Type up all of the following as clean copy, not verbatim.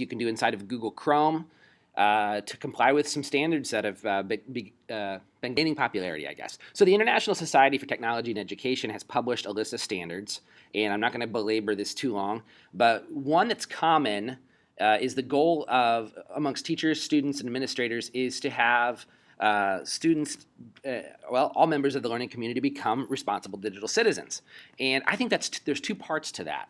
you can do inside of Google Chrome to comply with some standards that have been gaining popularity, I guess. So the International Society for Technology and Education has published a list of standards, and I'm not going to belabor this too long, but one that's common is the goal of amongst teachers, students, and administrators is to have students, all members of the learning community become responsible digital citizens. And I think there's two parts to that.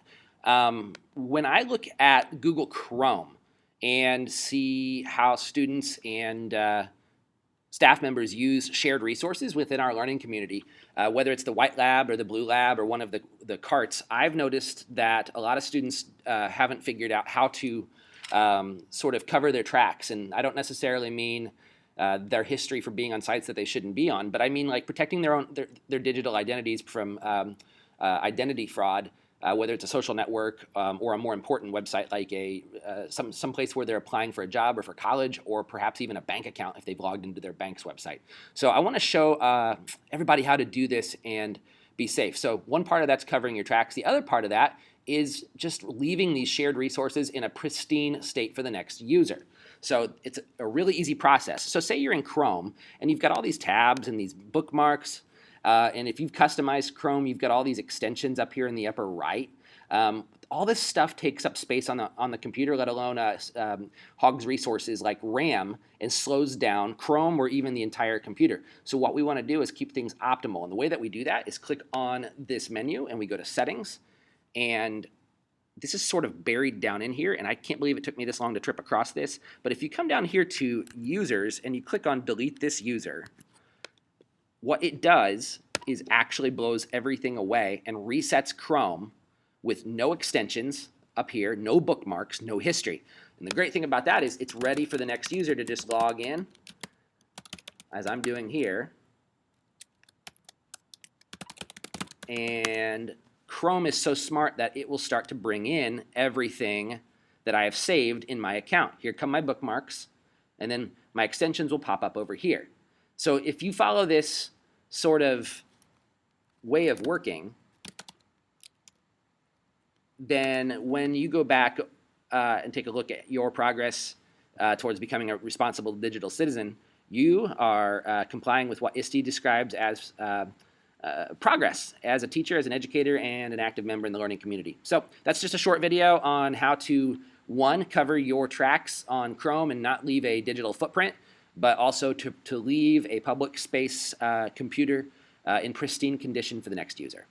When I look at Google Chrome and see how students and staff members use shared resources within our learning community, whether it's the white lab or the blue lab or one of the carts, I've noticed that a lot of students haven't figured out how to sort of cover their tracks. And I don't necessarily mean their history for being on sites that they shouldn't be on, but I mean like protecting their digital identities from identity fraud, whether it's a social network or a more important website like some place where they're applying for a job or for college, or perhaps even a bank account if they've logged into their bank's website. So I want to show everybody how to do this and be safe. So one part of that's covering your tracks. The other part of that is just leaving these shared resources in a pristine state for the next user. So it's a really easy process. So say you're in Chrome and you've got all these tabs and these bookmarks, and if you've customized Chrome, you've got all these extensions up here in the upper right. All this stuff takes up space on the computer, let alone hogs resources like RAM, and slows down Chrome or even the entire computer. So what we want to do is keep things optimal. And the way that we do that is click on this menu and we go to Settings. And this is sort of buried down in here, and I can't believe it took me this long to trip across this. But if you come down here to Users and you click on Delete this user, what it does is actually blows everything away and resets Chrome with no extensions up here, no bookmarks, no history. And the great thing about that is it's ready for the next user to just log in, as I'm doing here. And Chrome is so smart that it will start to bring in everything that I have saved in my account. Here come my bookmarks, and then my extensions will pop up over here. So if you follow this sort of way of working, then when you go back and take a look at your progress towards becoming a responsible digital citizen, you are complying with what ISTE describes as progress as a teacher, as an educator, and an active member in the learning community. So that's just a short video on how to, one, cover your tracks on Chrome and not leave a digital footprint, but also to leave a public space computer in pristine condition for the next user.